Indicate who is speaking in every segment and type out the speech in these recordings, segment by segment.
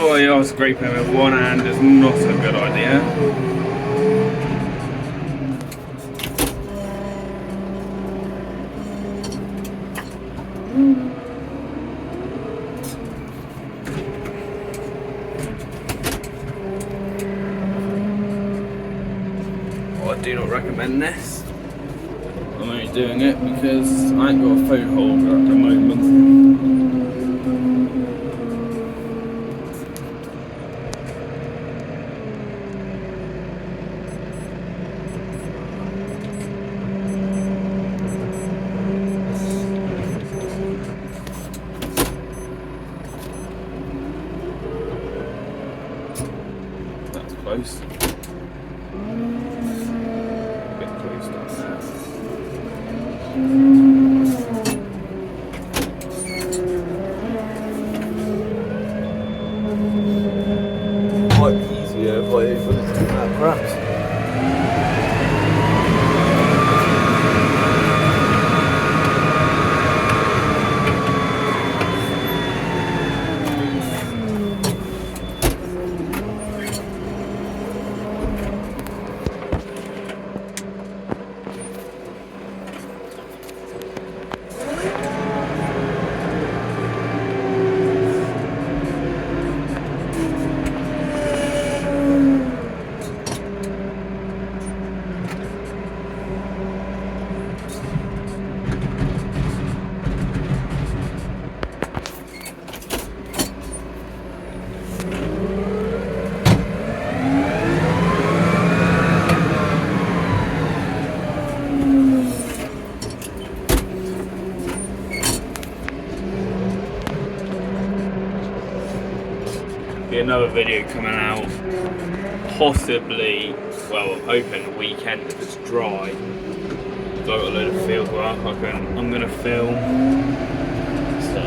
Speaker 1: Oh yeah, scraping with one hand is not a good idea. I do not recommend this. I'm only doing it because I ain't got a phone holder at the moment. That's close. A bit close down there. Might be easier if I open that perhaps. Another video coming out, possibly, well, I'm hoping the weekend if it's dry. So I've got a load of field work I'm going to film. So.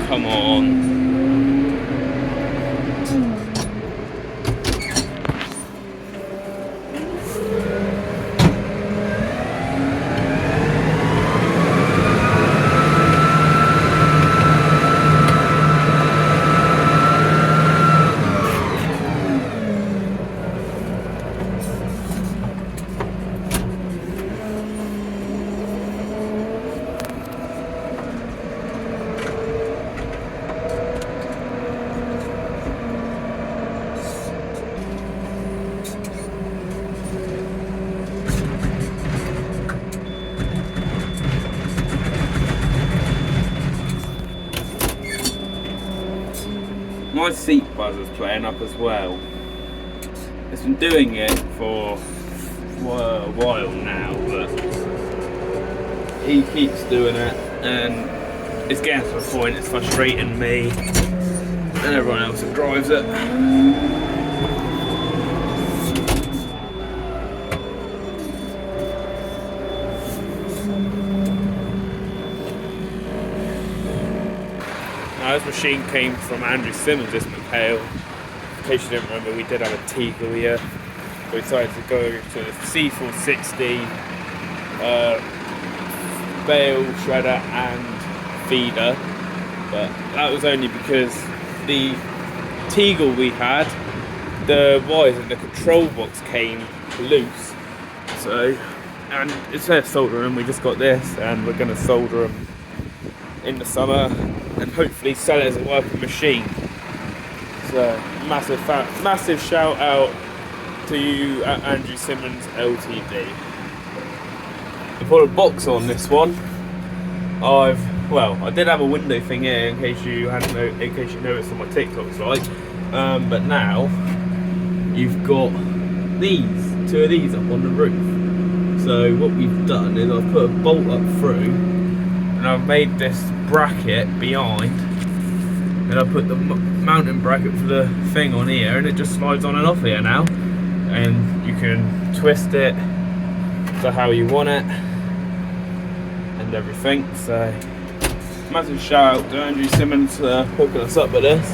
Speaker 1: Come on. My seat buzzer's playing up as well. It's been doing it for a while now, but he keeps doing it and it's getting to the point it's frustrating me and everyone else that drives it. Now, this machine came from Andrew Simmons, this McHale. In case you didn't remember, we did have a Teagle here. We decided to go to the C460 bale, shredder and feeder. But that was only because the Teagle we had, the wires in the control box came loose. So, and instead of soldering them, we just got this, and we're going to solder them in the summer and hopefully sell it as a working machine. So massive shout out to you at Andrew Simmons Ltd. I put a box on this one. I did have a window thing here in case you noticed on my TikTok slide, but now you've got two of these up on the roof. So what we've done is I've put a bolt up through and I've made this bracket behind And I put the mounting bracket for the thing on here, and it just slides on and off here now. And you can twist it to how you want it and everything. So massive shout out to Andrew Simmons for hooking us up with this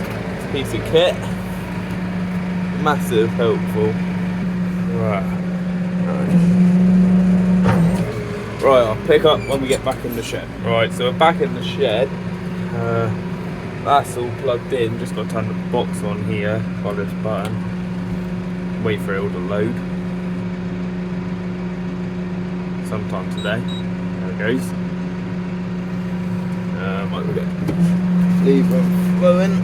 Speaker 1: piece of kit. Massive helpful. Right, I'll pick up when we get back in the shed. Right, so we're back in the shed. That's all plugged in. Just got to turn the box on here by this button. Wait for it all to load. Sometime today. There it goes. Might as well get lever flowing.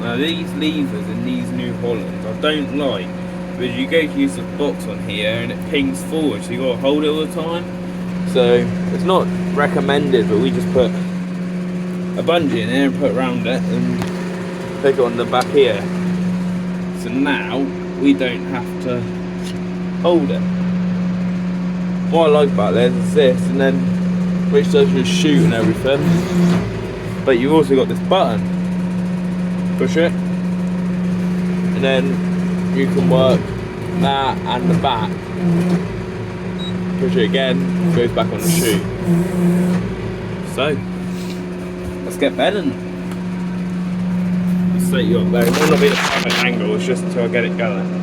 Speaker 1: Now these levers in these New Hollands I don't like, because you go to use the box on here and it pings forward, so you got to hold it all the time. So it's not recommended, but we just put a bungee in there and put around it and pick it on the back here. So now we don't have to hold it. What I like about this is this, and then which does your shoot and everything. But you've also got this button. Push it, and then you can work that and the back. Push it again, goes back on the chute. So let's get bedding. I'll set you up there. It might not be the perfect angle, it's just until I get it going.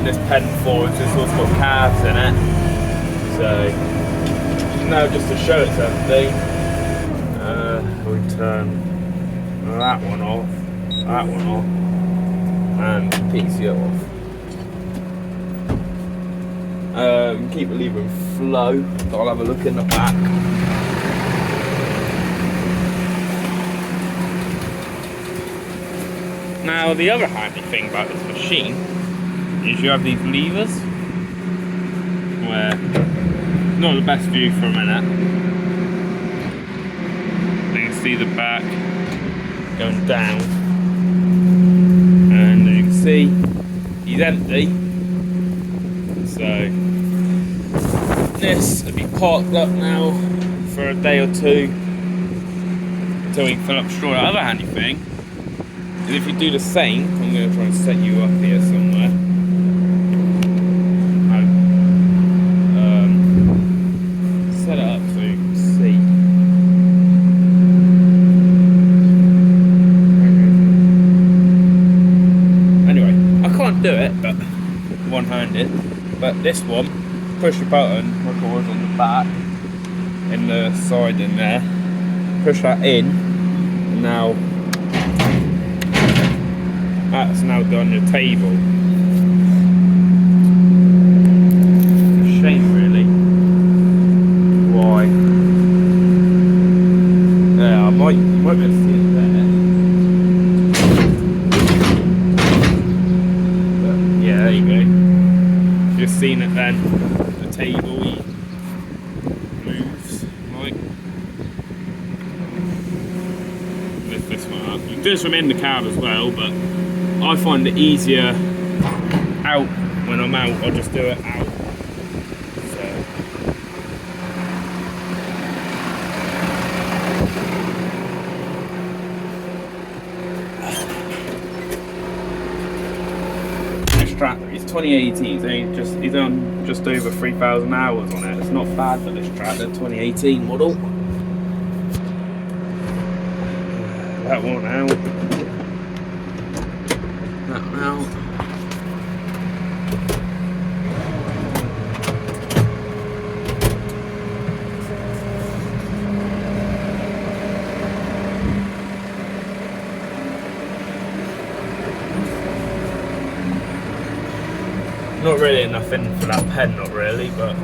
Speaker 1: This pen for it's just also got calves in it, so now just to show it's empty, we turn that one off, and PCO off. Keep the lever in flow, but I'll have a look in the back. Now the other handy thing about this machine is you have these levers where not the best view for a minute. You can see the back going down, and you can see he's empty. So this will be parked up now for a day or two until we can fill up straw. The other handy thing is if you do the same, I'm going to try and set you up here somewhere. Set it up so you can see. Anyway, I can't do it, but one-handed. But this one, push the button like it was on the back, in the side in there. Push that in. Now that's now done your table. Shame really. Why? Yeah, you might be able to see it there. But yeah, there you go. Just seen it then. The table moves like. Lift this one up. You can do this from in the cab as well, but I find it easier out when I'm out. I'll just do it out. tractor. It's 2018. He's on just over 3,000 hours on it. It's not bad for this tractor. 2018 model. That one out. That one out. Not really enough in for that pen, not really, but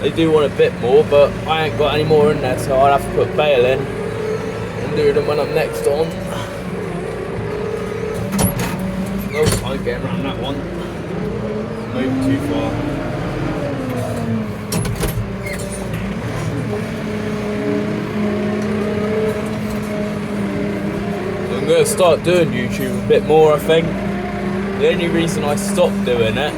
Speaker 1: they do want a bit more, but I ain't got any more in there, so I'll have to put bail in and do them when I'm next on. Oh, I'm getting around that one. Moving too far. I'm going to start doing YouTube a bit more, I think. The only reason I stopped doing it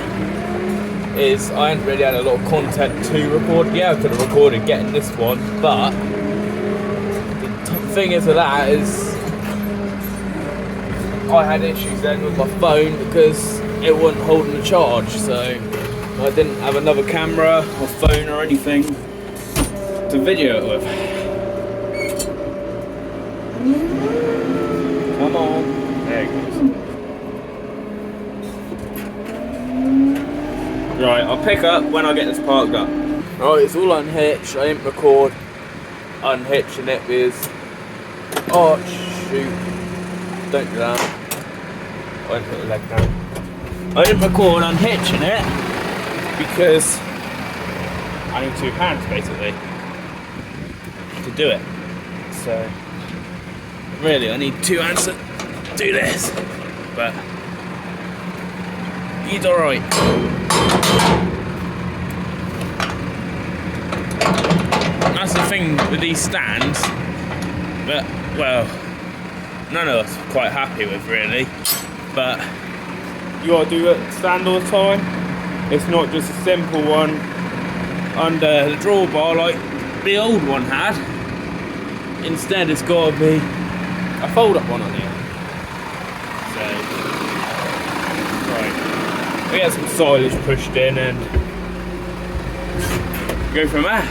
Speaker 1: is I hadn't really had a lot of content to record. Yeah, I could have recorded getting this one, but the thing is with that is I had issues then with my phone because it wasn't holding the charge, so I didn't have another camera or phone or anything to video it with. Come on, there it goes. Right, I'll pick up when I get this parked up. Right, it's all unhitched. I didn't record unhitching it with... Oh, shoot. Don't do that. I didn't put the leg down. I didn't record unhitching it because I need two hands, basically, to do it. So, really, I need two hands to do this. But, he's alright. That's the thing with these stands that, well, none of us are quite happy with, really. But you gotta do it stand all the time. It's not just a simple one under the drawbar like the old one had. Instead, it's gotta be a fold-up one on here. So, right. We get some silage pushed in and go from there.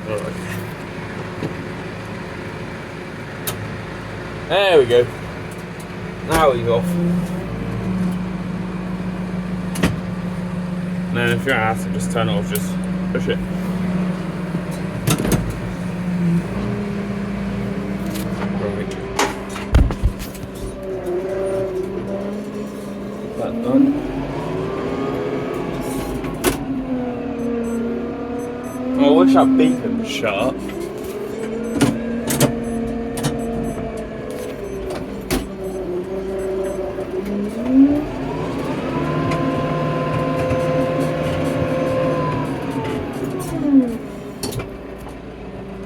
Speaker 1: Right. There we go. Now he's off. And then if you're asked to just turn it off, just push it. That done. I wish that beacon was sharp.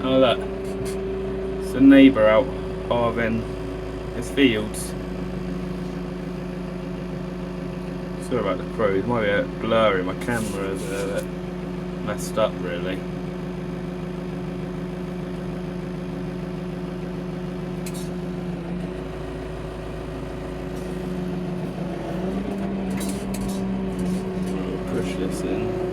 Speaker 1: Oh look, it's a neighbour out carving his fields. Sorry about the crows, might be a bit blurry, my camera's a bit messed up really. We'll push this in.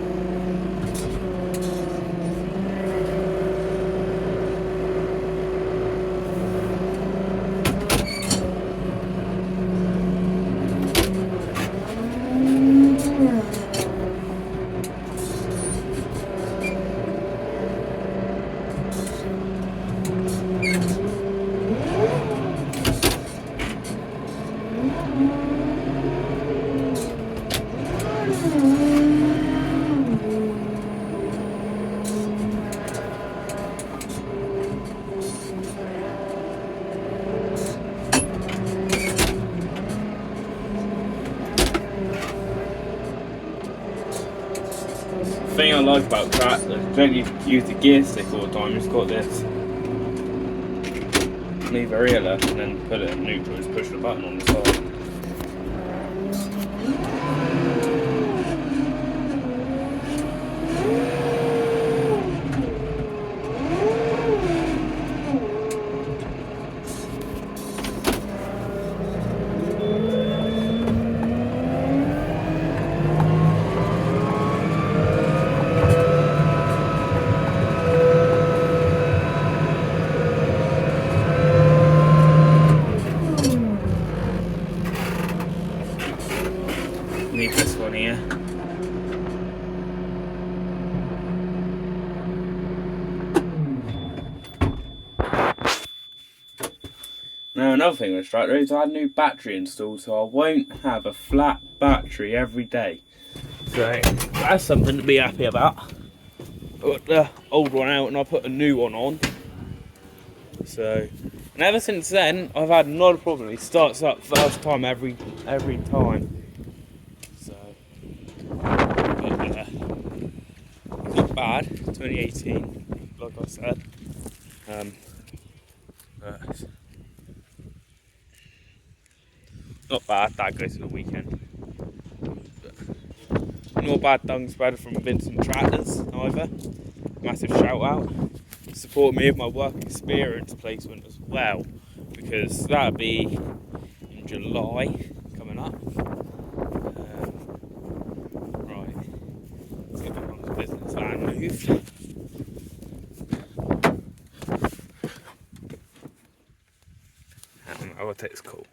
Speaker 1: The thing I like about tractors, you don't need to use the gear stick all the time, it's got this lever here left and then put it in neutral, just push the button on the side. Now another thing with Striker is I had a new battery installed, so I won't have a flat battery every day. So that's something to be happy about. I got the old one out and I put a new one on. So, and ever since then, I've had not a problem. It starts up first time every time. So, but, it's not bad. 2018, like I said. But not bad. That goes to the weekend. But not bad dung spreader from Vincent Tractors either. Massive shout out. Support me with my work experience placement as well, because that'll be in July coming up. Right, let's get back on to business and move. I will take this call.